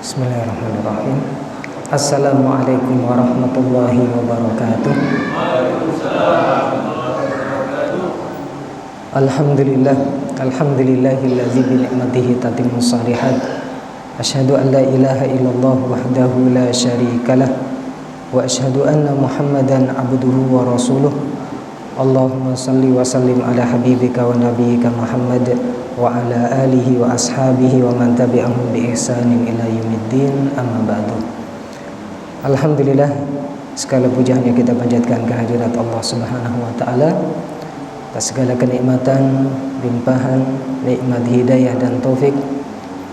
Bismillahirrahmanirrahim. Assalamualaikum warahmatullahi wabarakatuh. Alhamdulillah, alhamdulillahilladzi bi ni'matihi tatimmus shalihat. Asyhadu an la ilaha illallah wahdahu la syarikalah wa asyhadu anna Muhammadan abduhu wa rasuluh. Allahumma salli wa sallim ala habibika wa nabiyyika Muhammad wa ala alihi wa ashabihi wa man tabi'ahum bi ihsanin ila yaumiddin, amma ba'du. Alhamdulillah, segala puja hanya kita panjatkan kehadirat Allah Subhanahu wa taala atas segala kenikmatan, limpahan, nikmat hidayah dan taufik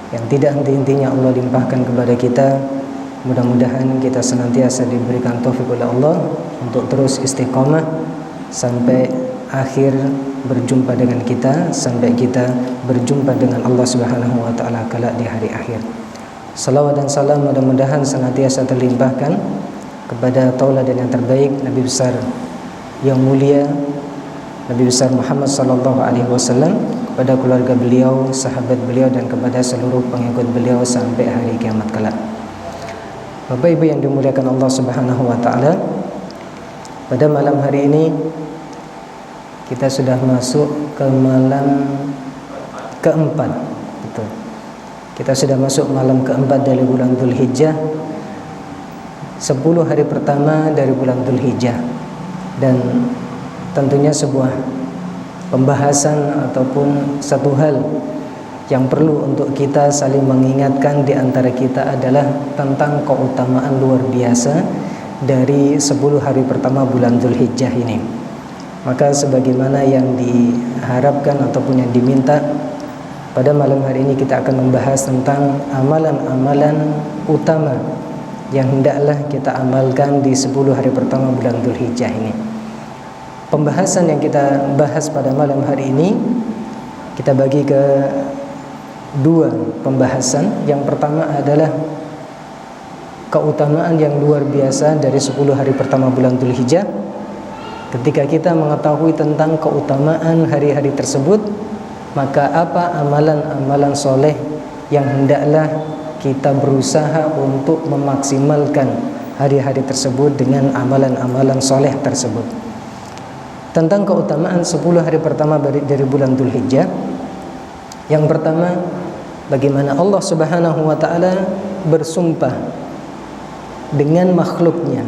yang tidak henti-hentinya Allah limpahkan kepada kita. Mudah-mudahan kita senantiasa diberikan taufik oleh Allah untuk terus istiqamah sampai akhir berjumpa dengan kita, sampai kita berjumpa dengan Allah Subhanahu wa taala kelak di hari akhir. Salawat dan salam mudah-mudahan senantiasa terlimpahkan kepada tauladan yang terbaik, Nabi besar yang mulia, Nabi besar Muhammad sallallahu alaihi wasallam, kepada keluarga beliau, sahabat beliau, dan kepada seluruh pengikut beliau sampai hari kiamat kelak. Bapak Ibu yang dimuliakan Allah Subhanahu wa taala, pada malam hari ini kita sudah masuk ke malam keempat. Betul. Kita sudah masuk malam keempat dari bulan Dzulhijjah, 10 hari pertama dari bulan Dzulhijjah. Dan tentunya sebuah pembahasan ataupun satu hal yang perlu untuk kita saling mengingatkan di antara kita adalah tentang keutamaan luar biasa dari 10 hari pertama bulan Dzulhijjah ini. Maka sebagaimana yang diharapkan ataupun yang diminta, pada malam hari ini kita akan membahas tentang amalan-amalan utama yang hendaklah kita amalkan di 10 hari pertama bulan Dzulhijjah ini. Pembahasan yang kita bahas pada malam hari ini kita bagi ke dua pembahasan. Yang pertama adalah keutamaan yang luar biasa dari 10 hari pertama bulan Dzulhijjah. Ketika kita mengetahui tentang keutamaan hari-hari tersebut, maka apa amalan-amalan soleh yang hendaklah kita berusaha untuk memaksimalkan hari-hari tersebut dengan amalan-amalan soleh tersebut. Tentang keutamaan 10 hari pertama dari bulan Dzulhijjah, yang pertama, bagaimana Allah Subhanahu wa taala bersumpah dengan makhluknya.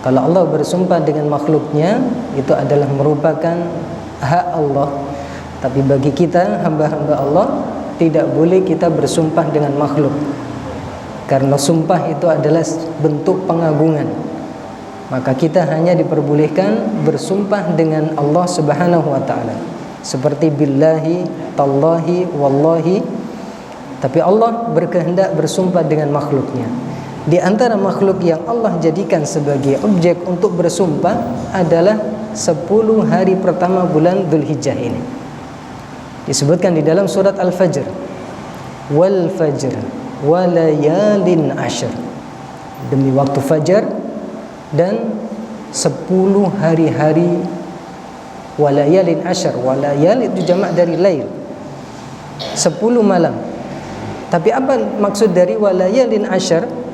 Kalau Allah bersumpah dengan makhluknya, itu adalah merupakan hak Allah. Tapi bagi kita, hamba-hamba Allah, tidak boleh kita bersumpah dengan makhluk, karena sumpah itu adalah bentuk pengagungan. Maka kita hanya diperbolehkan bersumpah dengan Allah Subhanahu wa ta'ala, seperti billahi, tallahi, wallahi. Tapi Allah berkehendak bersumpah dengan makhluknya. Di antara makhluk yang Allah jadikan sebagai objek untuk bersumpah adalah 10 hari pertama bulan Dzulhijjah ini. Disebutkan di dalam surat Al-Fajr, wal fajr wa layalin ashr, demi waktu fajar dan 10 hari-hari. Walayalin ashr, walayal itu jamak dari lail, 10 malam. Tapi apa maksud dari walayalin ashr?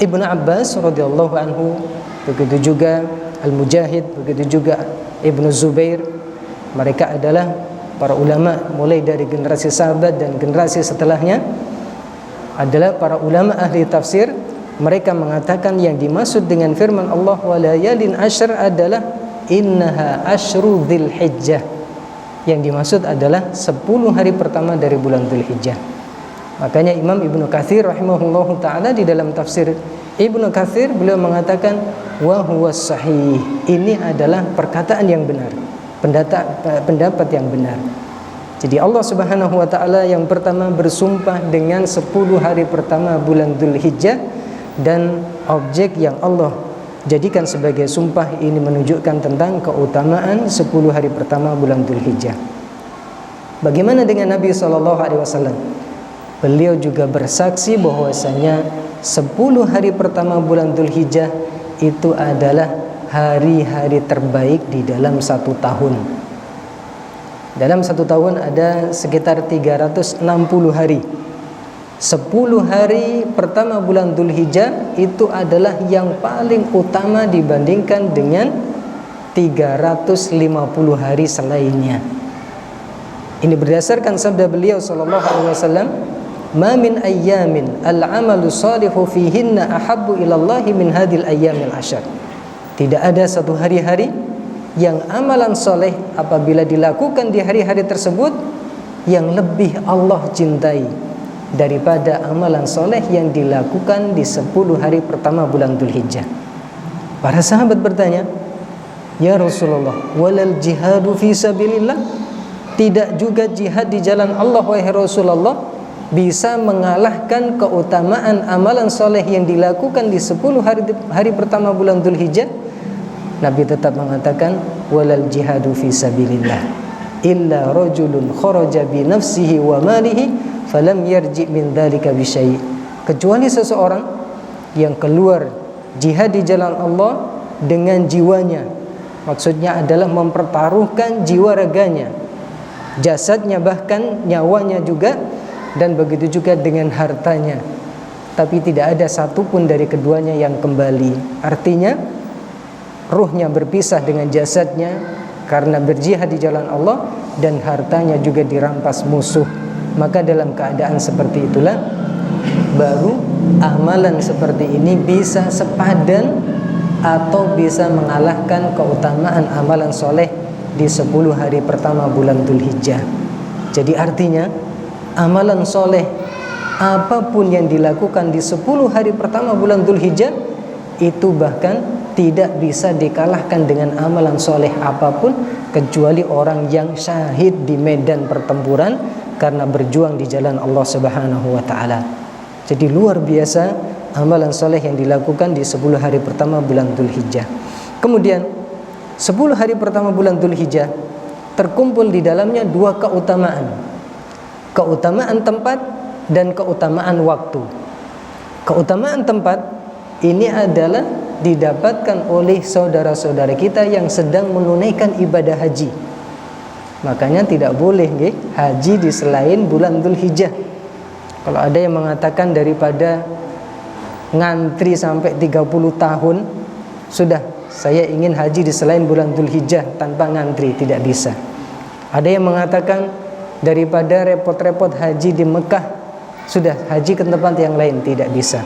Ibnu Abbas radhiyallahu anhu, begitu juga Al-Mujahid, begitu juga Ibnu Zubair, mereka adalah para ulama mulai dari generasi sahabat dan generasi setelahnya adalah para ulama ahli tafsir. Mereka mengatakan yang dimaksud dengan firman Allah walayalin ashr adalah innaha asyru dzulhijjah. Yang dimaksud adalah 10 hari pertama dari bulan Dzulhijjah. Makanya Imam Ibnu Katsir rahimahullahu taala di dalam tafsir Ibnu Katsir beliau mengatakan wa huwas sahih. Ini adalah perkataan yang benar, pendapat yang benar. Jadi Allah Subhanahu wa taala yang pertama bersumpah dengan 10 hari pertama bulan Dzulhijjah, dan objek yang Allah jadikan sebagai sumpah ini menunjukkan tentang keutamaan 10 hari pertama bulan Dzulhijjah. Bagaimana dengan Nabi SAW? Beliau juga bersaksi bahwasanya 10 hari pertama bulan Dzulhijjah itu adalah hari-hari terbaik di dalam 1 tahun. Dalam 1 tahun ada sekitar 360 hari. 10 hari pertama bulan Dzulhijjah itu adalah yang paling utama dibandingkan dengan 350 hari selainnya. Ini berdasarkan sabda beliau sallallahu alaihi wasallam, "Ma min ayyamin al-'amalu shalihu fihinna ahabbu ila Allah min hadhil ayyamil 'ashr." Tidak ada satu hari-hari yang amalan soleh apabila dilakukan di hari-hari tersebut yang lebih Allah cintai daripada amalan soleh yang dilakukan di 10 hari pertama bulan Dzulhijjah. Para sahabat bertanya, "Ya Rasulullah, walal jihadu fi sabilillah?" Tidak juga jihad di jalan Allah wahai Rasulullah bisa mengalahkan keutamaan amalan soleh yang dilakukan di 10 hari pertama bulan Dzulhijjah? Nabi tetap mengatakan, "Walal jihadu fi sabilillah illa rajulun kharaja bi nafsihi wa malihi falam yarji min dzalika bi syai'." Kecuali seseorang yang keluar jihad di jalan Allah dengan jiwanya. Maksudnya adalah mempertaruhkan jiwa raganya, jasadnya, bahkan nyawanya juga, dan begitu juga dengan hartanya, tapi tidak ada satupun dari keduanya yang kembali. Artinya ruhnya berpisah dengan jasadnya karena berjihad di jalan Allah, dan hartanya juga dirampas musuh. Maka dalam keadaan seperti itulah baru amalan seperti ini bisa sepadan atau bisa mengalahkan keutamaan amalan soleh di 10 hari pertama bulan Dzulhijjah. Jadi artinya amalan soleh apapun yang dilakukan di 10 hari pertama bulan Dzulhijjah itu bahkan tidak bisa dikalahkan dengan amalan soleh apapun, kecuali orang yang syahid di medan pertempuran karena berjuang di jalan Allah Subhanahu wa taala. Jadi luar biasa amalan soleh yang dilakukan di 10 hari pertama bulan Dzulhijjah. Kemudian 10 hari pertama bulan Dzulhijjah terkumpul di dalamnya dua keutamaan. Keutamaan tempat dan keutamaan waktu. Keutamaan tempat ini adalah didapatkan oleh saudara-saudara kita yang sedang menunaikan ibadah haji. Makanya tidak boleh haji di selain bulan Dzulhijjah. Kalau ada yang mengatakan daripada ngantri sampai 30 tahun, sudah saya ingin haji di selain bulan Dzulhijjah tanpa ngantri, tidak bisa. Ada yang mengatakan daripada repot-repot haji di Mekah, sudah haji ke tempat yang lain, tidak bisa.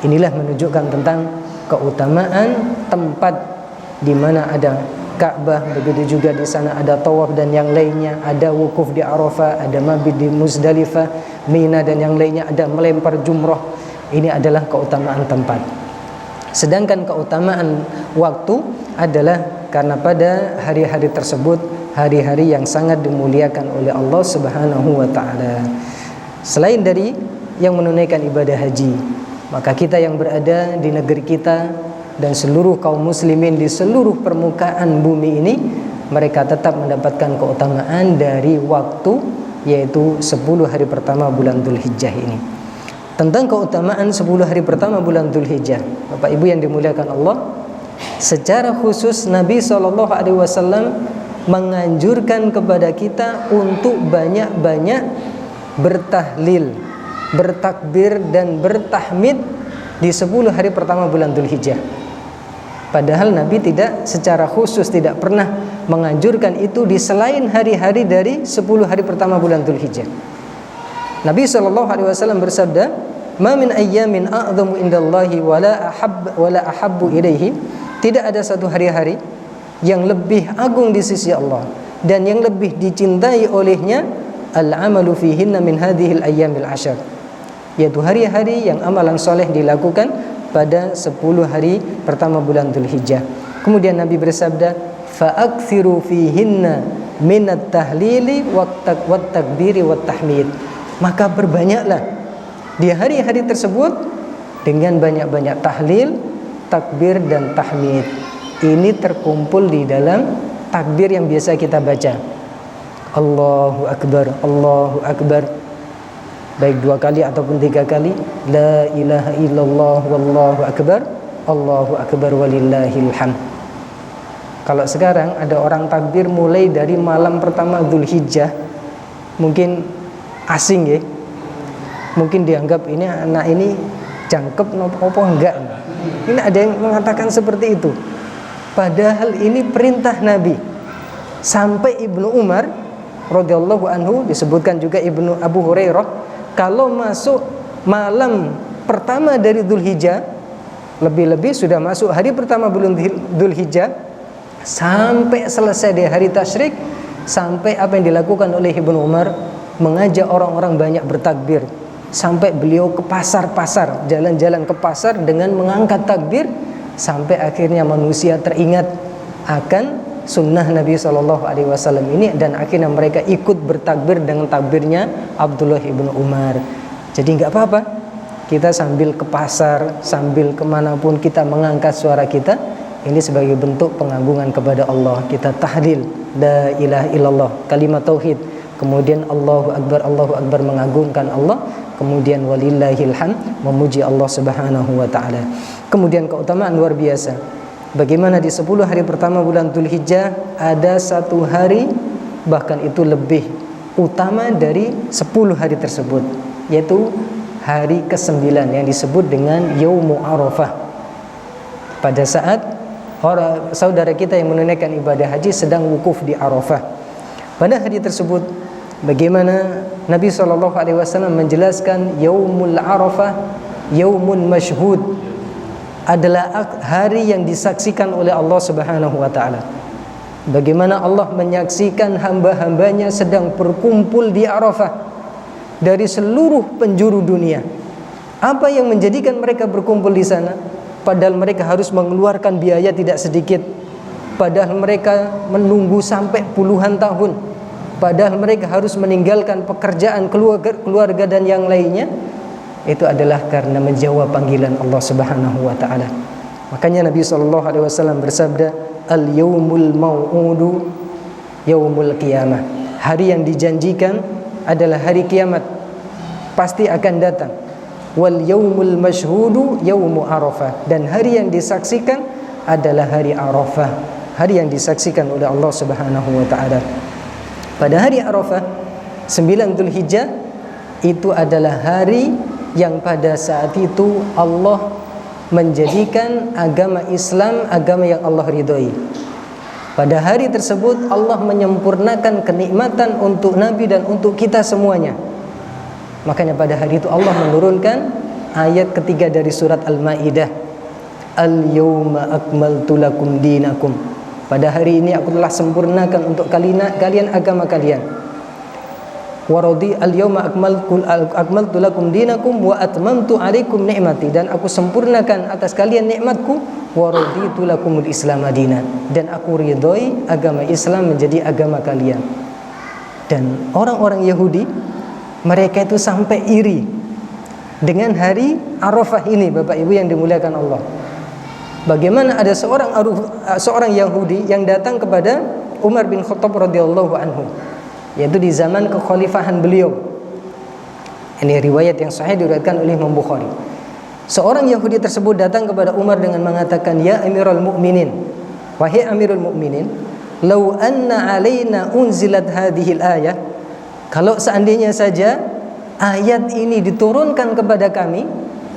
Inilah menunjukkan tentang keutamaan tempat di mana ada Ka'bah, begitu juga di sana ada tawaf dan yang lainnya, ada wukuf di Arafah, ada mabit di Muzdalifah, Mina dan yang lainnya, ada melempar jumrah. Ini adalah keutamaan tempat. Sedangkan keutamaan waktu adalah karena pada hari-hari tersebut hari-hari yang sangat dimuliakan oleh Allah Subhanahu wa taala. Selain dari yang menunaikan ibadah haji, maka kita yang berada di negeri kita dan seluruh kaum muslimin di seluruh permukaan bumi ini, mereka tetap mendapatkan keutamaan dari waktu, yaitu 10 hari pertama bulan Dzulhijjah ini. Tentang keutamaan 10 hari pertama bulan Dzulhijjah, Bapak Ibu yang dimuliakan Allah, secara khusus Nabi SAW menganjurkan kepada kita untuk banyak-banyak bertahlil, bertakbir dan bertahmid di 10 hari pertama bulan Dzulhijjah. Padahal Nabi tidak secara khusus, tidak pernah menganjurkan itu di selain hari-hari dari 10 hari pertama bulan Dzulhijjah. Nabi SAW bersabda, "Ma min ayyamin a'dhamu indallahi wala ahabbu ilaihi." Tidak ada satu hari-hari yang lebih agung di sisi Allah dan yang lebih dicintai olehnya, al-amalu fihinna min hadhil ayyamil 'ashr, yaitu hari-hari yang amalan soleh dilakukan pada 10 hari pertama bulan Dzulhijjah. Kemudian Nabi bersabda, "Fa'akthiru fihinna minat tahlili wat takbiri wat tahmid." Maka berbanyaklah di hari-hari tersebut dengan banyak-banyak tahlil, takbir dan tahmid. Ini terkumpul di dalam takbir yang biasa kita baca. Allahu Akbar, Allahu Akbar, baik 2 kali ataupun 3 kali. La ilaha illallah wallahu akbar, Allahu akbar walillahil hamd. Kalau sekarang ada orang takbir mulai dari malam pertama Dzulhijjah, mungkin asing ya. Mungkin dianggap ini anak ini jangkep apa enggak. Ini ada yang mengatakan seperti itu. Padahal ini perintah Nabi. Sampai Ibnu Umar radhiyallahu anhu, disebutkan juga Ibnu Abu Hurairah, kalau masuk malam pertama dari Dzulhijjah, lebih-lebih sudah masuk hari pertama bulan Dzulhijjah, sampai selesai di hari tasyrik, sampai apa yang dilakukan oleh Ibnu Umar, mengajak orang-orang banyak bertakbir. Sampai beliau ke pasar-pasar, jalan-jalan ke pasar dengan mengangkat takbir, sampai akhirnya manusia teringat akan sunnah Nabi SAW ini, dan akhirnya mereka ikut bertakbir dengan takbirnya Abdullah ibnu Umar. Jadi nggak apa-apa, kita sambil ke pasar, sambil kemanapun kita mengangkat suara kita, ini sebagai bentuk pengagungan kepada Allah. Kita tahlil la ilaha illallah, kalimat tauhid, kemudian Allahu Akbar mengagungkan Allah, kemudian walillahil hamd, memuji Allah Subhanahu wa taala. Kemudian keutamaan luar biasa. Bagaimana di 10 hari pertama bulan Dzulhijjah ada satu hari, bahkan itu lebih utama dari 10 hari tersebut, yaitu hari ke-9 yang disebut dengan Yaumu Arafah. Pada saat saudara kita yang menunaikan ibadah haji sedang wukuf di Arafah. Pada hari tersebut, bagaimana Nabi SAW menjelaskan Yaumul Arafah Yaumun Mashhud, adalah hari yang disaksikan oleh Allah Subhanahu wa taala. Bagaimana Allah menyaksikan hamba-hambanya sedang berkumpul di Arafah dari seluruh penjuru dunia. Apa yang menjadikan mereka berkumpul di sana? Padahal mereka harus mengeluarkan biaya tidak sedikit. Padahal mereka menunggu sampai puluhan tahun. Padahal mereka harus meninggalkan pekerjaan, keluarga dan yang lainnya. Itu adalah karena menjawab panggilan Allah Subhanahu wa taala. Makanya Nabi SAW bersabda, al-yaumul mau'udu yaumul qiyamah. Hari yang dijanjikan adalah hari kiamat, pasti akan datang. Wal yaumul mashhudu yaumu Arafah, dan hari yang disaksikan adalah hari Arafah, hari yang disaksikan oleh Allah Subhanahu wa taala. Pada hari Arafah 9 Dzulhijjah itu adalah hari yang pada saat itu Allah menjadikan agama Islam agama yang Allah ridhoi. Pada hari tersebut Allah menyempurnakan kenikmatan untuk Nabi dan untuk kita semuanya. Makanya pada hari itu Allah menurunkan ayat ketiga dari surat Al-Maidah, Al-yawma akmaltu lakum dinakum. Pada hari ini aku telah sempurnakan untuk kalian agama kalian. Waradi al-yawma akmaltu lakum dinakum wa atmamtu alaikum ni'mati, dan aku sempurnakan atas kalian nikmatku, wa raditu lakumul islam dinan, dan aku ridhoi agama Islam menjadi agama kalian. Dan orang-orang Yahudi, mereka itu sampai iri dengan hari Arafah ini, Bapak Ibu yang dimuliakan Allah. Bagaimana ada seorang Yahudi yang datang kepada Umar bin Khattab radhiyallahu anhu, yaitu di zaman kekhalifahan beliau. Ini riwayat yang sahih diriwayatkan oleh Imam Bukhari. Seorang Yahudi tersebut datang kepada Umar dengan mengatakan, ya Amirul Mukminin, wahai Amirul Mukminin, law anna alaina unzilat hadhil ayah, kalau seandainya saja ayat ini diturunkan kepada kami,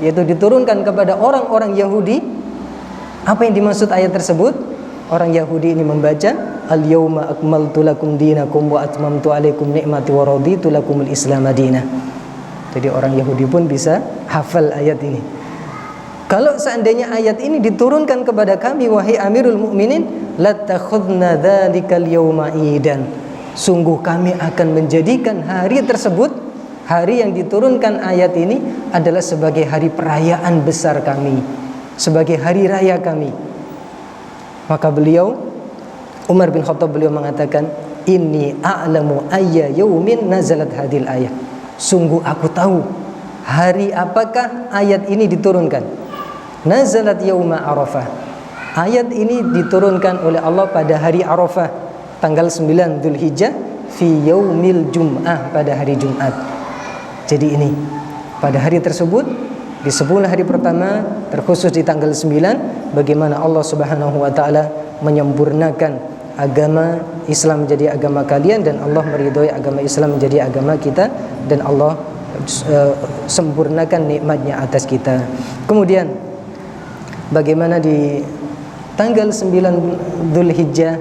yaitu diturunkan kepada orang-orang Yahudi. Apa yang dimaksud ayat tersebut? Orang Yahudi ini membaca, al-yawma akmaltu lakum dinakum wa atmamtu alaikum ni'mati wa raditu lakumul islam madinah. Jadi orang Yahudi pun bisa hafal ayat ini. Kalau seandainya ayat ini diturunkan kepada kami, wahai Amirul Mukminin, latakhudna dzalikal yawma idan, sungguh kami akan menjadikan hari tersebut, hari yang diturunkan ayat ini adalah sebagai hari perayaan besar kami, sebagai hari raya kami. Maka Umar bin Khattab beliau mengatakan, inni a'lamu ayya yaumin nazalat hadil ayat, sungguh aku tahu hari apakah ayat ini diturunkan. Nazalat yauma Arafah, ayat ini diturunkan oleh Allah pada hari Arafah, tanggal 9 Dzulhijjah, fi yaumil jum'ah, pada hari Jumat. Jadi ini pada hari tersebut, di 10 hari pertama, terkhusus di tanggal 9, bagaimana Allah Subhanahu wa taala menyempurnakan agama Islam menjadi agama kalian, dan Allah meridhoi agama Islam menjadi agama kita, dan Allah sempurnakan nikmatnya atas kita. Kemudian bagaimana di tanggal 9 Dzulhijjah,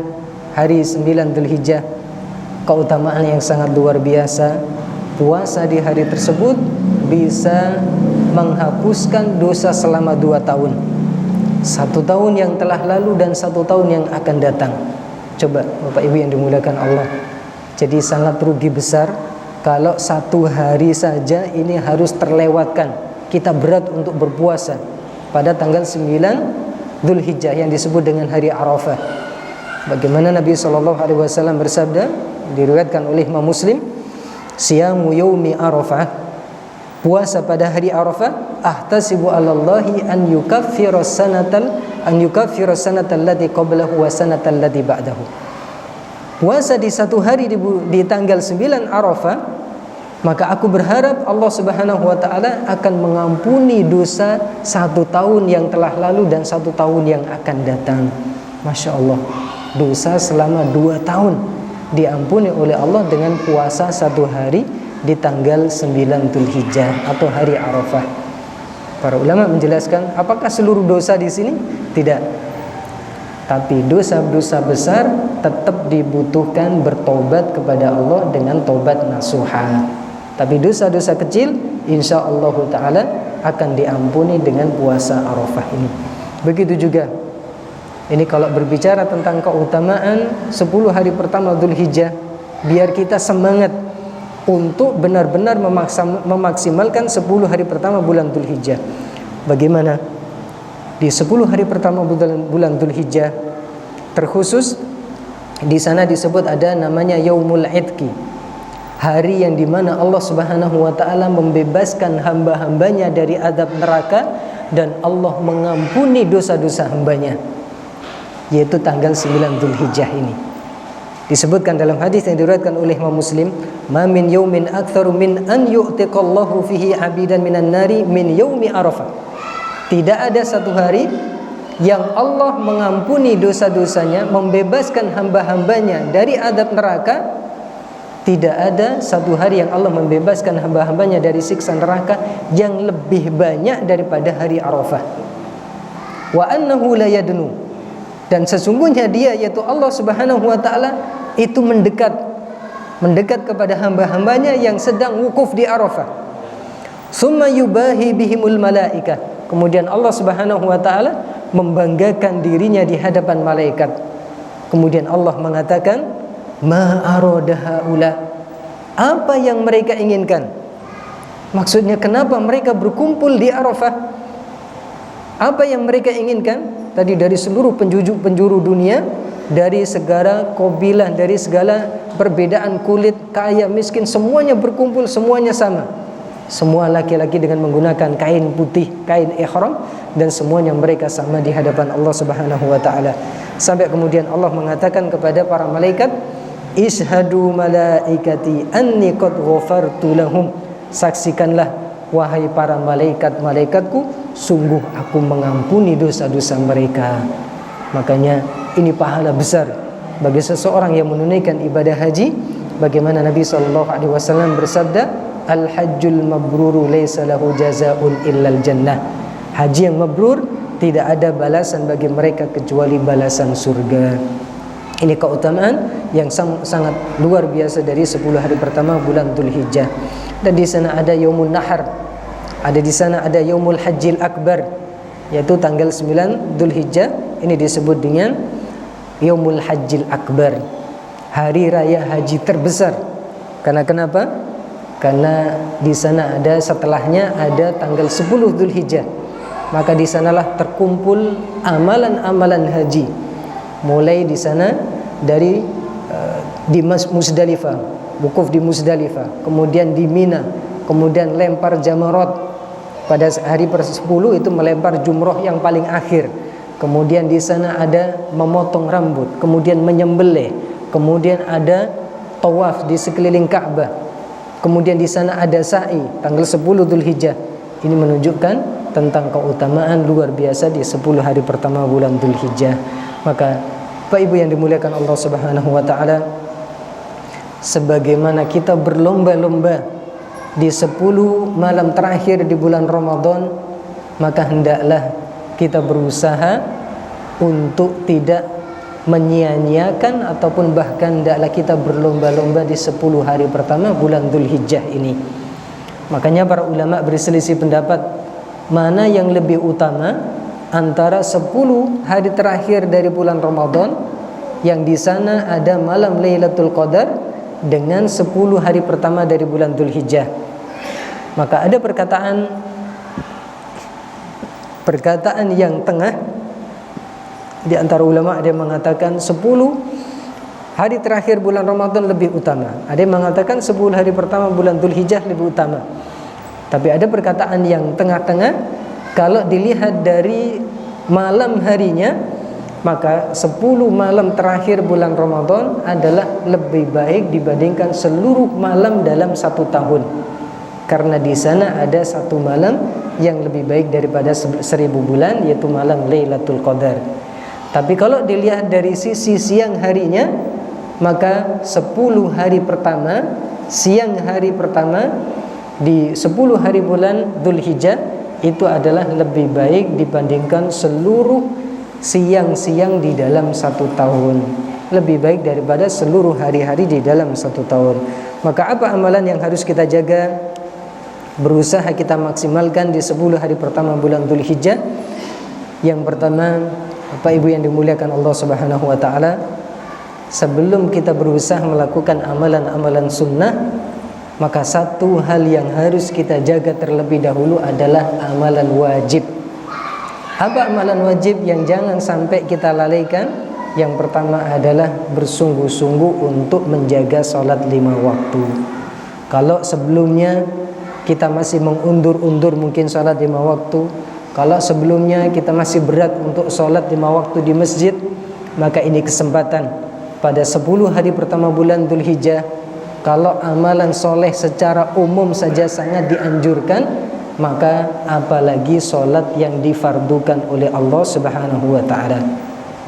hari 9 Dzulhijjah, keutamaan yang sangat luar biasa. Puasa di hari tersebut bisa menghapuskan dosa selama 2 tahun. 1 tahun yang telah lalu dan 1 tahun yang akan datang. Coba Bapak Ibu yang dimuliakan Allah. Jadi sangat rugi besar kalau 1 hari saja ini harus terlewatkan. Kita berat untuk berpuasa pada tanggal 9 Dzulhijjah yang disebut dengan hari Arafah. Bagaimana Nabi SAW bersabda, diriwayatkan oleh Imam Muslim, siyamu yaumi Arafah, puasa pada hari Arafah, ahtasibu 'alallahi an yukaffira sanatal lati qablahu wa sanatal lati ba'dahu. Puasa di 1 hari di tanggal 9 Arafah, maka aku berharap Allah Subhanahu wa taala akan mengampuni dosa 1 tahun yang telah lalu dan 1 tahun yang akan datang. Masya Allah, dosa selama 2 tahun diampuni oleh Allah dengan puasa 1 hari di tanggal 9 Dzulhijjah atau hari Arafah. Para ulama menjelaskan, apakah seluruh dosa di sini? Tidak. Tapi dosa-dosa besar tetap dibutuhkan bertobat kepada Allah dengan tobat nasuha. Tapi dosa-dosa kecil insya Allah ta'ala akan diampuni dengan puasa Arafah ini. Begitu juga, ini kalau berbicara tentang keutamaan 10 hari pertama Dzulhijjah, biar kita semangat untuk benar-benar memaksimalkan 10 hari pertama bulan Dzulhijjah. Bagaimana? Di 10 hari pertama bulan Dzulhijjah, terkhusus di sana disebut ada namanya Yaumul Idqi, hari yang dimana Allah Subhanahu wa ta'ala membebaskan hamba-hambanya dari azab neraka dan Allah mengampuni dosa-dosa hambanya, yaitu tanggal 9 Dzulhijjah ini. Disebutkan dalam hadis yang diriwayatkan oleh Imam Muslim, "Ma min yaumin aktsaru min an yu'tiqallahu fihi 'abidan minan nari min yaumi Arafah." Tidak ada 1 hari yang Allah mengampuni dosa-dosanya, membebaskan hamba-hambanya dari azab neraka. Tidak ada 1 hari yang Allah membebaskan hamba-hambanya dari siksa neraka yang lebih banyak daripada hari Arafah. Wa annahu la yadnu, dan sesungguhnya dia, yaitu Allah Subhanahu wa ta'ala, itu mendekat kepada hamba-hambanya yang sedang wukuf di Arafah. Summa yubahi bihimul malaikah, kemudian Allah Subhanahu wa ta'ala membanggakan dirinya di hadapan malaikat. Kemudian Allah mengatakan, ma arada haula, apa yang mereka inginkan? Maksudnya kenapa mereka berkumpul di Arafah? Apa yang mereka inginkan? Tadi dari seluruh penjuru dunia, dari segala kabilah, dari segala perbedaan kulit, kaya, miskin, semuanya berkumpul, semuanya sama. Semua laki-laki dengan menggunakan kain putih, kain ihram, dan semuanya mereka sama di hadapan Allah Subhanahu wa ta'ala. Sampai kemudian Allah mengatakan kepada para malaikat, ishhadu malaikati anni qad ghafartu lahum, saksikanlah wahai para malaikat-malaikatku, sungguh aku mengampuni dosa-dosa mereka. Makanya ini pahala besar bagi seseorang yang menunaikan ibadah haji. Bagaimana Nabi SAW bersabda, al-hajjul mabruru laysa lahu jazaa'un illal jannah. Haji yang mabrur tidak ada balasan bagi mereka kecuali balasan surga. Ini keutamaan yang sangat luar biasa dari 10 hari pertama bulan Dzulhijjah. Dan di sana ada Yaumul Nahar, ada di sana ada Yaumul Hajjil Akbar, yaitu tanggal 9 Dzulhijjah. Ini disebut dengan Yaumul Hajjil Akbar, hari raya haji terbesar. Karena kenapa? Karena di sana ada, setelahnya ada tanggal 10 Dzulhijjah. Maka di sanalah terkumpul amalan-amalan haji. Mulai di sana dari di Musdalifah, wukuf di Musdalifah, kemudian di Mina, kemudian lempar jamarat pada hari ke-10 itu melempar jumroh yang paling akhir. Kemudian di sana ada memotong rambut, kemudian menyembelih, kemudian ada tawaf di sekeliling Ka'bah. Kemudian di sana ada sa'i tanggal 10 Dzulhijjah. Ini menunjukkan tentang keutamaan luar biasa di 10 hari pertama bulan Dzulhijjah. Maka Bapak Ibu yang dimuliakan Allah Subhanahu wa taala, sebagaimana kita berlomba-lomba di 10 malam terakhir di bulan Ramadan, maka hendaklah kita berusaha untuk tidak menyia-nyiakan ataupun bahkan hendaklah kita berlomba-lomba di 10 hari pertama bulan Dzulhijjah ini. Makanya para ulama berselisih pendapat mana yang lebih utama antara 10 hari terakhir dari bulan Ramadan yang di sana ada malam Lailatul Qadar dengan 10 hari pertama dari bulan Dzulhijjah. Maka ada perkataan yang tengah. Di antara ulama ada yang mengatakan 10 hari terakhir bulan Ramadan lebih utama. Ada yang mengatakan 10 hari pertama bulan Dzulhijjah lebih utama. Tapi ada perkataan yang tengah-tengah. Kalau dilihat dari malam harinya, maka 10 malam terakhir bulan Ramadan adalah lebih baik dibandingkan seluruh malam dalam satu tahun. Karena di sana ada satu malam yang lebih baik daripada 1000 bulan, yaitu malam Lailatul Qadar. Tapi kalau dilihat dari sisi siang harinya, maka 10 hari pertama, siang hari pertama di 10 hari bulan Dzulhijjah itu adalah lebih baik dibandingkan seluruh siang-siang di dalam satu tahun. Lebih baik daripada seluruh hari-hari di dalam satu tahun. Maka apa amalan yang harus kita jaga? Berusaha kita maksimalkan di 10 hari pertama bulan Dzulhijjah. Yang pertama, Bapak Ibu yang dimuliakan Allah Subhanahu wa taala, sebelum kita berusaha melakukan amalan-amalan sunnah, maka satu hal yang harus kita jaga terlebih dahulu adalah amalan wajib. Apa amalan wajib yang jangan sampai kita lalaikan? Yang pertama adalah bersungguh-sungguh untuk menjaga sholat 5 waktu. Kalau sebelumnya kita masih mengundur-undur mungkin sholat 5 waktu, kalau sebelumnya kita masih berat untuk sholat 5 waktu di masjid, maka ini kesempatan pada 10 hari pertama bulan Dzulhijjah. Kalau amalan soleh secara umum saja sangat dianjurkan, maka apalagi sholat yang difardukan oleh Allah Subhanahu wa ta'ala.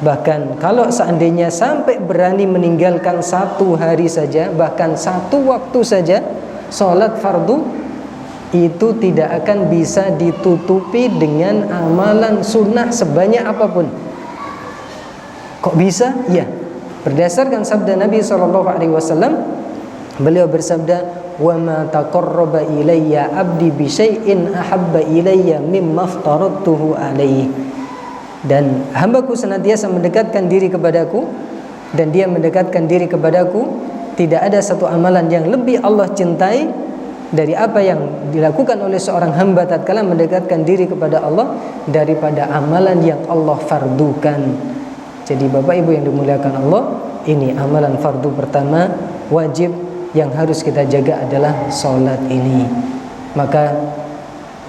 Bahkan kalau seandainya sampai berani meninggalkan satu hari saja, bahkan satu waktu saja sholat fardu, itu tidak akan bisa ditutupi dengan amalan sunnah sebanyak apapun. Kok bisa? Ya, berdasarkan sabda Nabi SAW, beliau bersabda, "Wa ma taqarraba ilayya 'abdi bi syai'in ahabba ilayya mimma aftaradtuhu alaihi." Dan hambaku senantiasa mendekatkan diri kepadaku, dan dia mendekatkan diri kepadaku. Tidak ada satu amalan yang lebih Allah cintai dari apa yang dilakukan oleh seorang hamba tatkala mendekatkan diri kepada Allah daripada amalan yang Allah fardukan. Jadi Bapak Ibu yang dimuliakan Allah, ini amalan fardu pertama wajib yang harus kita jaga adalah sholat ini. Maka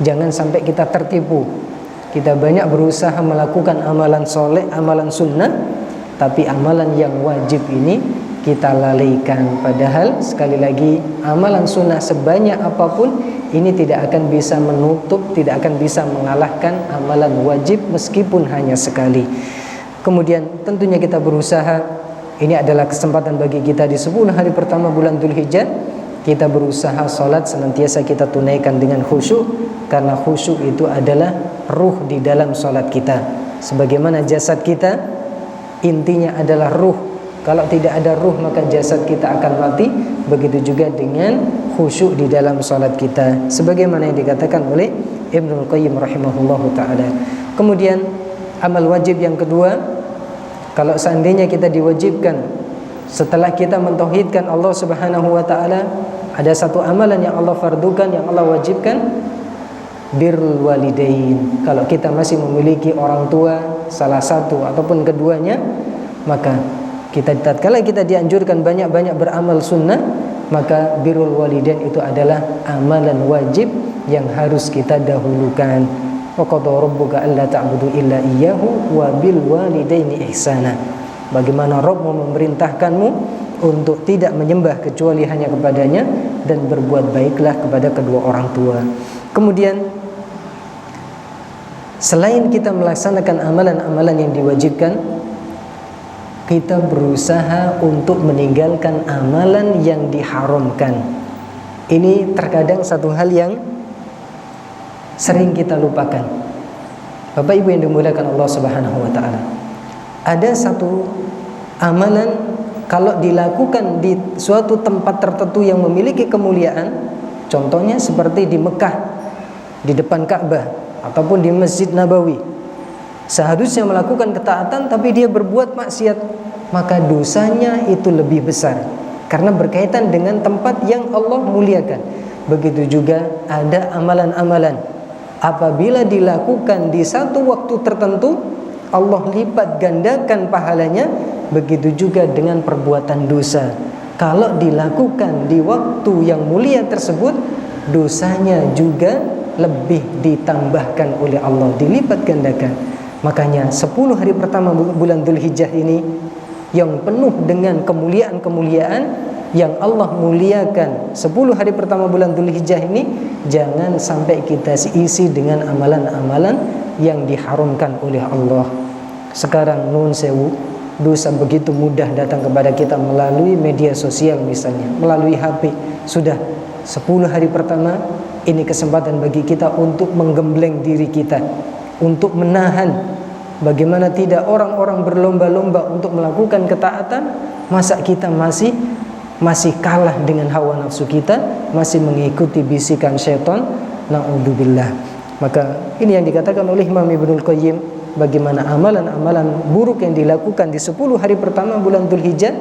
jangan sampai kita tertipu. Kita banyak berusaha melakukan amalan soleh, amalan sunnah, tapi amalan yang wajib ini kita lalaikan. Padahal sekali lagi amalan sunnah sebanyak apapun ini tidak akan bisa menutup, tidak akan bisa mengalahkan amalan wajib meskipun hanya sekali. Kemudian tentunya kita berusaha, ini adalah kesempatan bagi kita di 10 hari pertama bulan Dzulhijjah, kita berusaha sholat senantiasa kita tunaikan dengan khusyuk, karena khusyuk itu adalah ruh di dalam sholat kita. Sebagaimana jasad kita intinya adalah ruh. Kalau tidak ada ruh maka jasad kita akan mati. Begitu juga dengan khusyuk di dalam salat kita, sebagaimana yang dikatakan oleh Ibnul Qayyim rahimahullahu ta'ala. Kemudian amal wajib yang kedua, kalau seandainya kita diwajibkan setelah kita mentauhidkan Allah Subhanahu wa ta'ala, ada satu amalan yang Allah fardukan, yang Allah wajibkan, birrul walidain. Kalau kita masih memiliki orang tua, salah satu ataupun keduanya, maka tatkala kita dianjurkan banyak-banyak beramal sunnah, maka birrul walidain itu adalah amalan wajib yang harus kita dahulukan. Wa qada rabbuka alla ta'budu illa iyyahu wa bil walidaini ihsana. Bagaimana Rabbmu memerintahkanmu untuk tidak menyembah kecuali hanya kepadanya dan berbuat baiklah kepada kedua orang tua. Kemudian selain kita melaksanakan amalan-amalan yang diwajibkan, kita berusaha untuk meninggalkan amalan yang diharamkan. Ini terkadang satu hal yang sering kita lupakan. Bapak Ibu yang dimuliakan Allah Subhanahu wa taala. Ada satu amalan kalau dilakukan di suatu tempat tertentu yang memiliki kemuliaan, contohnya seperti di Mekah, di depan Ka'bah ataupun di Masjid Nabawi. Seharusnya melakukan ketaatan tapi dia berbuat maksiat, maka dosanya itu lebih besar karena berkaitan dengan tempat yang Allah muliakan. Begitu juga ada amalan-amalan apabila dilakukan di satu waktu tertentu, Allah lipat gandakan pahalanya. Begitu juga dengan perbuatan dosa, kalau dilakukan di waktu yang mulia tersebut, dosanya juga lebih ditambahkan oleh Allah, dilipat gandakan. Makanya 10 hari pertama bulan Dzulhijjah ini yang penuh dengan kemuliaan-kemuliaan yang Allah muliakan. 10 hari pertama bulan Dzulhijjah ini jangan sampai kita isi dengan amalan-amalan yang diharamkan oleh Allah. Sekarang nun sewu, dosa begitu mudah datang kepada kita melalui media sosial misalnya, melalui HP. Sudah 10 hari pertama ini kesempatan bagi kita untuk menggembleng diri kita, untuk menahan. Bagaimana tidak orang-orang berlomba-lomba untuk melakukan ketaatan, masa kita masih kalah dengan hawa nafsu kita, masih mengikuti bisikan syaitan. Na'udzubillah. Maka ini yang dikatakan oleh Imam Ibnul Qayyim, bagaimana amalan-amalan buruk yang dilakukan di 10 hari pertama bulan Dzulhijjah,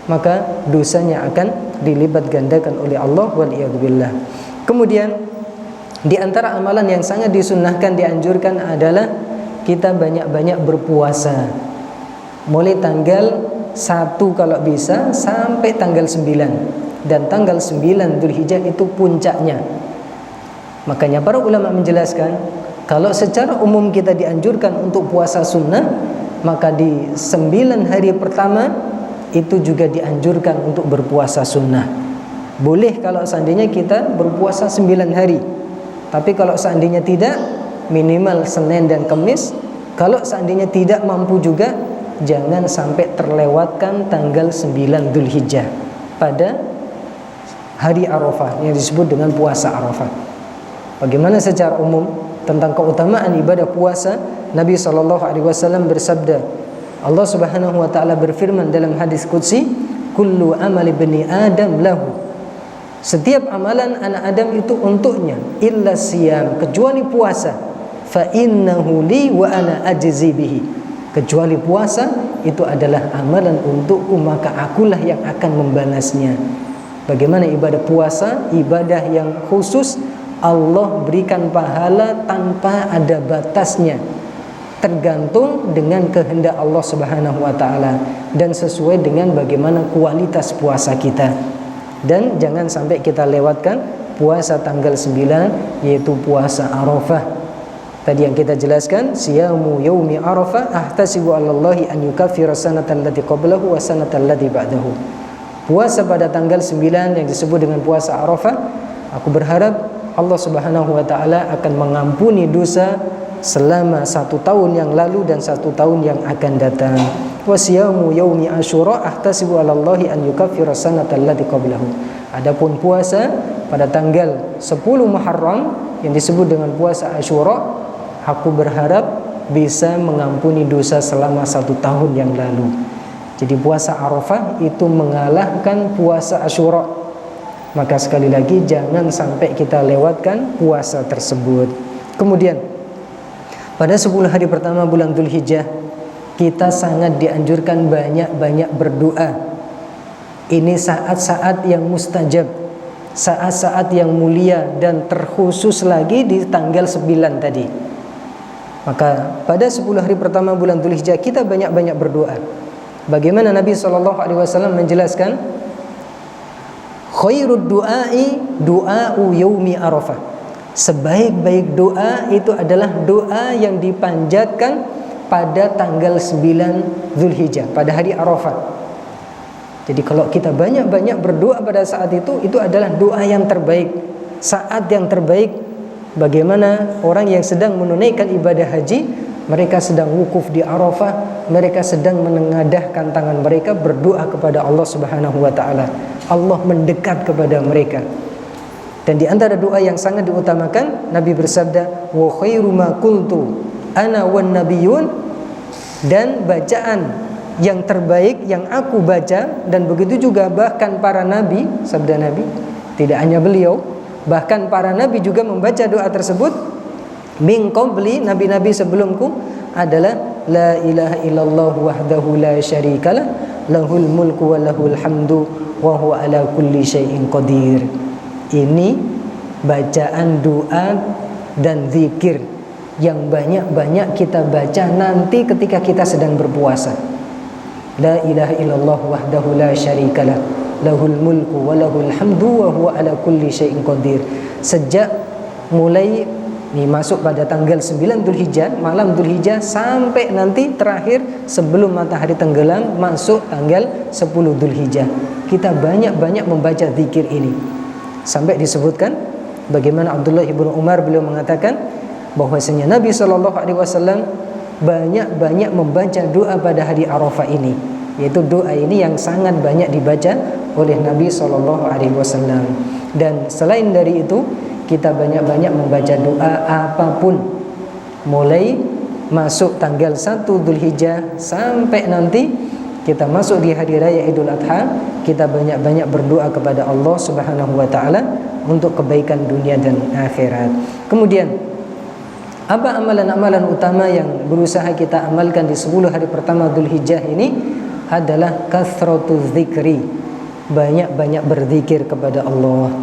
maka dosanya akan dilipat gandakan oleh Allah waliyadzubillah. Kemudian di antara amalan yang sangat disunnahkan, dianjurkan adalah kita banyak-banyak berpuasa. Mulai tanggal 1 kalau bisa sampai tanggal 9. Dan tanggal 9 Dzulhijjah itu puncaknya. Makanya para ulama menjelaskan, kalau secara umum kita dianjurkan untuk puasa sunnah, maka di 9 hari pertama itu juga dianjurkan untuk berpuasa sunnah. Boleh kalau seandainya kita berpuasa 9 hari. Tapi kalau seandainya tidak, minimal Senin dan Kamis. Kalau seandainya tidak mampu juga, jangan sampai terlewatkan tanggal 9 Dzulhijjah pada hari Arafah yang disebut dengan puasa Arafah. Bagaimana secara umum tentang keutamaan ibadah puasa, Nabi SAW bersabda, Allah Subhanahu wa taala berfirman dalam hadis qudsi, kullu amali bani Adam lahu. Setiap amalan anak Adam itu untuknya, illa siyam, kecuali puasa. Fa innahu li wa ana ajzi bihi. Kecuali puasa itu adalah amalan untukku, maka akulah yang akan membalasnya. Bagaimana ibadah puasa? Ibadah yang khusus, Allah berikan pahala tanpa ada batasnya, tergantung dengan kehendak Allah Subhanahu wa taala dan sesuai dengan bagaimana kualitas puasa kita. Dan jangan sampai kita lewatkan puasa tanggal 9, yaitu puasa Arafah. Tadi yang kita jelaskan, siyamu yaumi Arafah ahtasibu 'alallahi an yukaffira sanatan allati qablahu wa sanatan allati ba'dahu. Puasa pada tanggal 9 yang disebut dengan puasa Arafah, aku berharap Allah Subhanahu wa taala akan mengampuni dosa selama 1 tahun yang lalu dan 1 tahun yang akan datang. Wa siyamu yaumi Asyura ahtasibu 'alallahi an yukaffira sanatal lati qablahu. Adapun puasa pada tanggal 10 Muharram yang disebut dengan puasa Asyura, aku berharap bisa mengampuni dosa selama 1 tahun yang lalu. Jadi puasa Arafah itu mengalahkan puasa Asyura. Maka sekali lagi jangan sampai kita lewatkan puasa tersebut. Kemudian pada 10 hari pertama bulan Dzulhijjah, kita sangat dianjurkan banyak-banyak berdoa. Ini saat-saat yang mustajab, saat-saat yang mulia, dan terkhusus lagi di tanggal 9 tadi. Maka pada 10 hari pertama bulan Dzulhijjah kita banyak-banyak berdoa. Bagaimana Nabi SAW menjelaskan, khairud du'ai du'a'u yaumi Arafah. Sebaik-baik doa itu adalah doa yang dipanjatkan pada tanggal 9 Dzulhijjah, pada hari Arafah. Jadi kalau kita banyak-banyak berdoa pada saat itu adalah doa yang terbaik, saat yang terbaik. Bagaimana orang yang sedang menunaikan ibadah haji, mereka sedang wukuf di Arafah, mereka sedang menengadahkan tangan mereka berdoa kepada Allah Subhanahu wa taala. Allah mendekat kepada mereka. Dan di antara doa yang sangat diutamakan, Nabi bersabda, wa khairu ma qultu ana wan nabiyun, dan bacaan yang terbaik yang aku baca, dan begitu juga bahkan para nabi, sabda Nabi, tidak hanya beliau, bahkan para nabi juga membaca doa tersebut, min qabli, nabi-nabi sebelumku, adalah la ilaha illallah wahdahu la syarikalah lahul mulku wa lahul hamdu wa huwa ala kulli syai'in qadir. Ini bacaan doa dan zikir yang banyak-banyak kita baca nanti ketika kita sedang berpuasa. La ilaha illallah wahdahu la syarikalah lahul mulku wa lahul hamdu wa huwa ala kulli syai'in qadir. Sejak mulai masuk pada tanggal 9 Dzulhijjah, malam Dzulhijjah, sampai nanti terakhir sebelum matahari tenggelam masuk tanggal 10 Dzulhijjah, kita banyak-banyak membaca zikir ini. Sampai disebutkan bagaimana Abdullah ibnu Umar, beliau mengatakan bahwasanya Nabi SAW banyak-banyak membaca doa pada hari Arafah ini, yaitu doa ini yang sangat banyak dibaca oleh Nabi SAW. Dan selain dari itu, kita banyak-banyak membaca doa apapun, mulai masuk tanggal 1 Dzulhijjah sampai nanti kita masuk di hari raya Idul Adha, kita banyak-banyak berdoa kepada Allah Subhanahu wa taala untuk kebaikan dunia dan akhirat. Kemudian, apa amalan-amalan utama yang berusaha kita amalkan di 10 hari pertama Dzulhijjah ini adalah kathratuz zikri, banyak-banyak berzikir kepada Allah.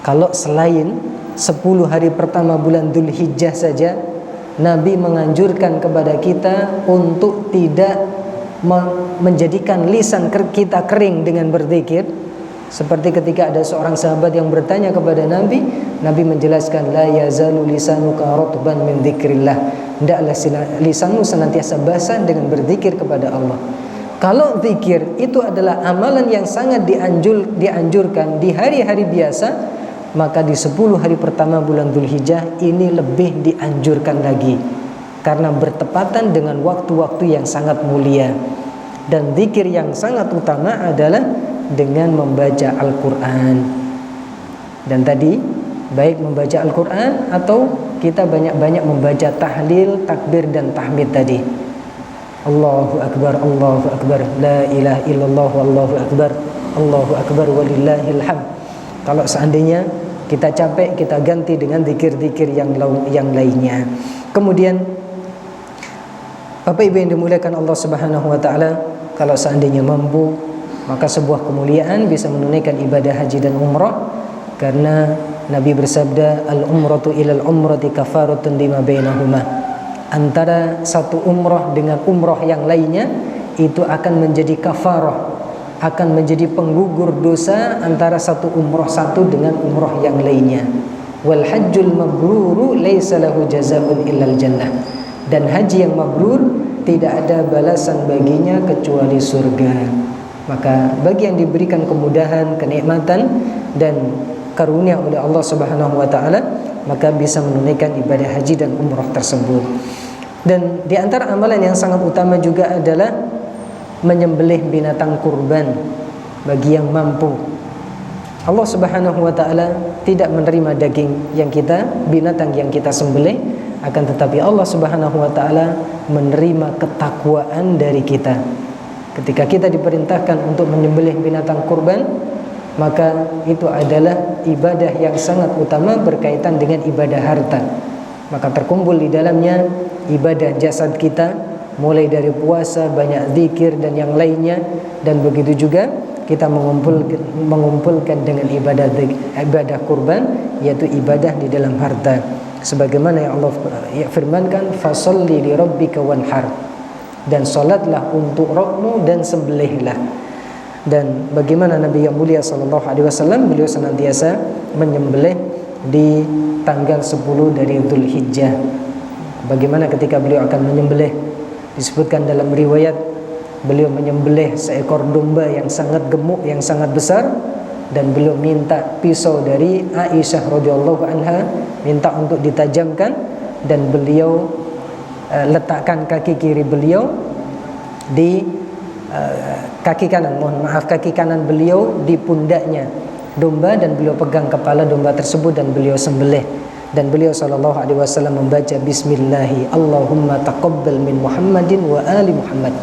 Kalau selain 10 hari pertama bulan Dzulhijjah saja, Nabi menganjurkan kepada kita untuk tidak menjadikan lisan kita kering dengan berzikir. Seperti ketika ada seorang sahabat yang bertanya kepada Nabi, Nabi menjelaskan, la yazalu lisanuka ratban min dzikrillah, hendaklah lisanmu senantiasa basah dengan berzikir kepada Allah. Kalau zikir itu adalah amalan yang sangat dianjurkan di hari-hari biasa, maka di 10 hari pertama bulan Dzulhijjah ini lebih dianjurkan lagi, karena bertepatan dengan waktu-waktu yang sangat mulia. Dan zikir yang sangat utama adalah dengan membaca Al-Quran. Dan tadi, baik membaca Al-Quran atau kita banyak-banyak membaca tahlil, takbir, dan tahmid tadi. Allahu Akbar, Allahu Akbar, la ilaha illallah, wallahu akbar, Allahu Akbar, walillahil hamd. Kalau seandainya kita capek, kita ganti dengan zikir-zikir yang lainnya. Kemudian, Bapak Ibu yang dimuliakan Allah Subhanahu wa taala, kalau seandainya mampu, maka sebuah kemuliaan bisa menunaikan ibadah haji dan umrah, karena Nabi bersabda, al-umratu ilal umrati kafaratun lima bainahuma. Antara satu umrah dengan umrah yang lainnya itu akan menjadi kafarah, akan menjadi penggugur dosa antara satu umrah satu dengan umrah yang lainnya. Wal hajjul mabruru laisa lahu jazaa'un illal jannah. Dan haji yang mabrur tidak ada balasan baginya kecuali surga. Maka bagi yang diberikan kemudahan, kenikmatan dan karunia oleh Allah Subhanahu wa taala, maka bisa menunaikan ibadah haji dan umrah tersebut. Dan di antara amalan yang sangat utama juga adalah menyembelih binatang kurban bagi yang mampu. Allah Subhanahu wa taala tidak menerima daging yang binatang yang kita sembelih, akan tetapi Allah Subhanahu wa taala menerima ketakwaan dari kita. Ketika kita diperintahkan untuk menyembelih binatang kurban, maka itu adalah ibadah yang sangat utama berkaitan dengan ibadah harta. Maka terkumpul di dalamnya ibadah jasad kita, mulai dari puasa, banyak zikir dan yang lainnya, dan begitu juga kita mengumpulkan dengan ibadah kurban, yaitu ibadah di dalam harta. Sebagaimana yang Allah firmankan, fasalli li rabbika wanhar, dan salatlah untuk Rabbmu dan sembelihlah. Dan bagaimana Nabi yang mulia sallallahu alaihi wasallam, beliau senantiasa menyembelih di tanggal 10 dari Dzulhijjah. Bagaimana ketika beliau akan menyembelih, disebutkan dalam riwayat, beliau menyembelih seekor domba yang sangat gemuk, yang sangat besar, dan beliau minta pisau dari Aisyah radhiyallahu anha, minta untuk ditajamkan, dan beliau letakkan kaki kiri beliau di kaki kanan beliau di pundaknya, domba dan beliau pegang kepala domba tersebut dan beliau sembelih. Dan beliau SAW membaca Bismillahi Allahumma taqabbal min Muhammadin wa ali Muhammad.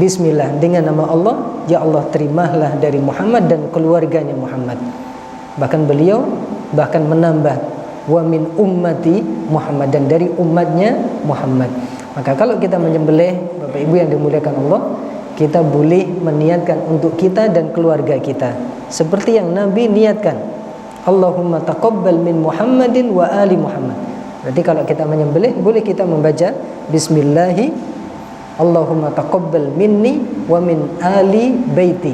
Bismillah, dengan nama Allah, ya Allah terimalah dari Muhammad dan keluarganya Muhammad. Bahkan beliau menambah wa min ummati Muhammad, dan dari umatnya Muhammad. Maka kalau kita menyembelih, Bapak Ibu yang dimuliakan Allah, kita boleh meniatkan untuk kita dan keluarga kita seperti yang Nabi niatkan, Allahumma taqabbal min Muhammadin wa ali Muhammad. Berarti kalau kita menyembelih, boleh kita membaca Bismillahi Allahumma taqabbal minni wa min ali baiti,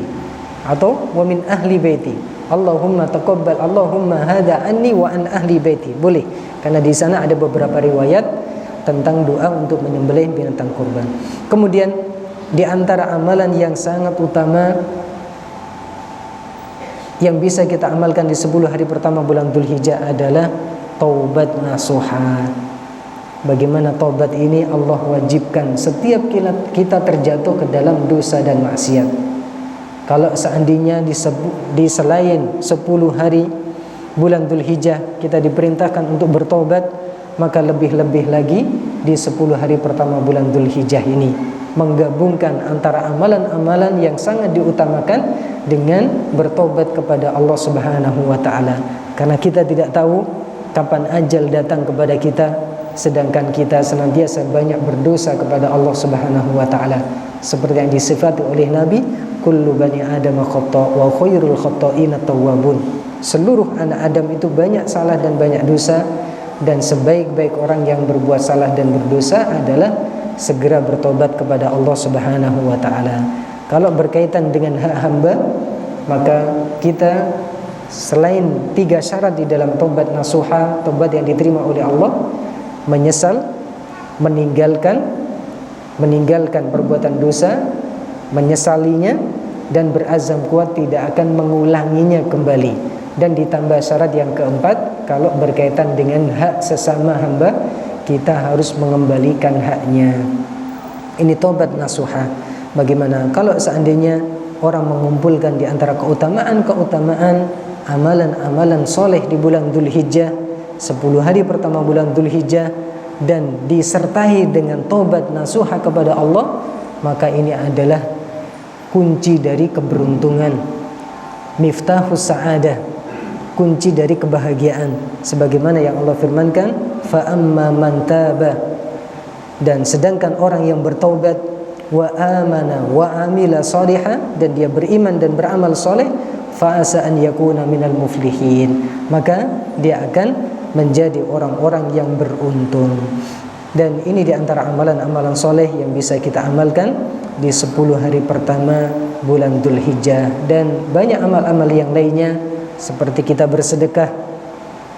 atau wa min ahli baiti. Allahumma taqabbal, Allahumma hadha anni wa an ahli baiti. Boleh, karena di sana ada beberapa riwayat tentang doa untuk menyembelih binatang kurban. Kemudian di antara amalan yang sangat utama yang bisa kita amalkan di 10 hari pertama bulan Dzulhijjah adalah taubat nasuha. Bagaimana taubat ini Allah wajibkan setiap kita terjatuh ke dalam dosa dan maksiat. Kalau seandainya di selain 10 hari bulan Dzulhijjah kita diperintahkan untuk bertobat, maka lebih-lebih lagi di 10 hari pertama bulan Dzulhijjah ini, menggabungkan antara amalan-amalan yang sangat diutamakan dengan bertobat kepada Allah Subhanahu wa taala. Karena kita tidak tahu kapan ajal datang kepada kita, sedangkan kita senantiasa banyak berdosa kepada Allah Subhanahu wa taala. Seperti yang disifati oleh Nabi, kullu bani Adam khata' wa khairul khata'ina tawwabun. Seluruh anak Adam itu banyak salah dan banyak dosa, dan sebaik-baik orang yang berbuat salah dan berdosa adalah segera bertobat kepada Allah Subhanahu wa taala. Kalau berkaitan dengan hak hamba, maka kita selain 3 syarat di dalam taubat nasuha, taubat yang diterima oleh Allah, menyesal, meninggalkan perbuatan dosa, menyesalinya, dan berazam kuat tidak akan mengulanginya kembali. Dan ditambah syarat yang keempat, kalau berkaitan dengan hak sesama hamba, kita harus mengembalikan haknya. Ini taubat nasuha. Bagaimana kalau seandainya orang mengumpulkan di antara keutamaan amalan-amalan soleh di bulan Dzulhijjah, 10 hari pertama bulan Dzulhijjah, dan disertai dengan taubat nasuha kepada Allah, maka ini adalah kunci dari keberuntungan, miftahus sa'adah, kunci dari kebahagiaan. Sebagaimana yang Allah firmankan, fa amma man taba, dan sedangkan orang yang bertaubat, wa amana wa amila salihah, dan dia beriman dan beramal soleh, fa asa an yakuna minal muflihin, maka dia akan menjadi orang-orang yang beruntung. Dan ini di antara amalan-amalan soleh yang bisa kita amalkan di 10 hari pertama bulan Dzulhijjah. Dan banyak amal-amal yang lainnya, seperti kita bersedekah,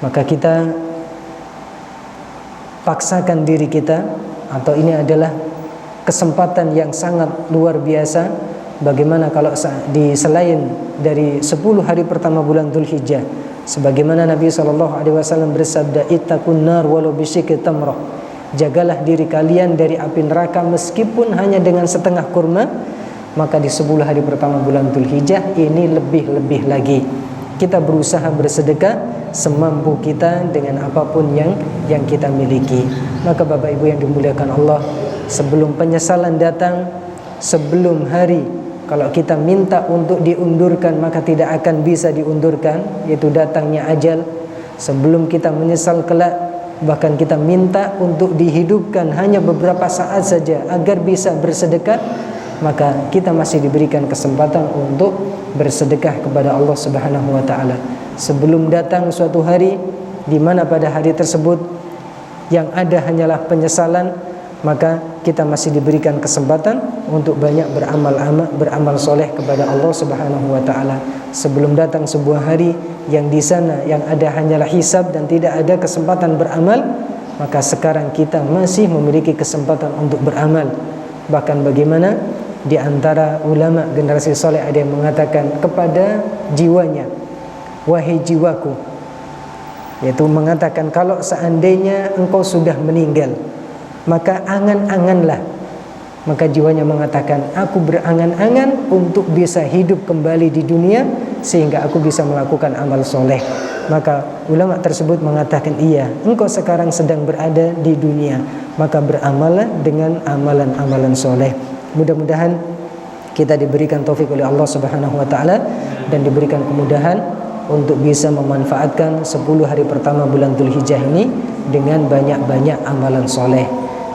maka kita paksakan diri kita, atau ini adalah kesempatan yang sangat luar biasa. Bagaimana kalau di selain dari 10 hari pertama bulan Dzulhijjah, sebagaimana Nabi SAW bersabda, ittaqun nar walau bisyikki tamrah, jagalah diri kalian dari api neraka meskipun hanya dengan setengah kurma. Maka di 10 hari pertama bulan Dzulhijjah ini lebih-lebih lagi kita berusaha bersedekah semampu kita dengan apapun yang kita miliki. Maka Bapak Ibu yang dimuliakan Allah, sebelum penyesalan datang, sebelum hari kalau kita minta untuk diundurkan, maka tidak akan bisa diundurkan, yaitu datangnya ajal. Sebelum kita menyesal kelak, bahkan kita minta untuk dihidupkan hanya beberapa saat saja agar bisa bersedekah, maka kita masih diberikan kesempatan untuk bersedekah kepada Allah Subhanahu wa taala. Sebelum datang suatu hari di mana pada hari tersebut yang ada hanyalah penyesalan, maka kita masih diberikan kesempatan untuk banyak beramal soleh kepada Allah Subhanahu wa taala. Sebelum datang sebuah hari yang di sana yang ada hanyalah hisab dan tidak ada kesempatan beramal, maka sekarang kita masih memiliki kesempatan untuk beramal. Bahkan bagaimana di antara ulama generasi soleh ada yang mengatakan kepada jiwanya, wahai jiwaku, yaitu mengatakan kalau seandainya engkau sudah meninggal, maka angan-anganlah. Maka jiwanya mengatakan, aku berangan-angan untuk bisa hidup kembali di dunia sehingga aku bisa melakukan amal soleh. Maka ulama tersebut mengatakan, iya, engkau sekarang sedang berada di dunia, maka beramallah dengan amalan-amalan soleh. Mudah-mudahan kita diberikan taufik oleh Allah Subhanahu wa taala dan diberikan kemudahan untuk bisa memanfaatkan 10 hari pertama bulan Dzulhijjah ini dengan banyak-banyak amalan soleh.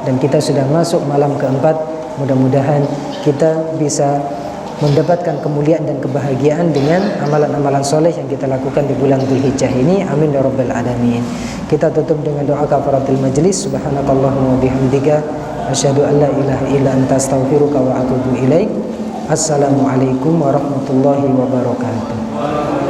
Dan kita sudah masuk malam keempat, mudah-mudahan kita bisa mendapatkan kemuliaan dan kebahagiaan dengan amalan-amalan soleh yang kita lakukan di bulan Dzulhijjah ini. Amin ya rabbal alamin. Kita tutup dengan doa kafaratul majlis. Subhanakallahumma wa bihamdika asyhadu an la ilaha illa anta astaghfiruka wa atubu ilaik. Assalamualaikum warahmatullahi wabarakatuh.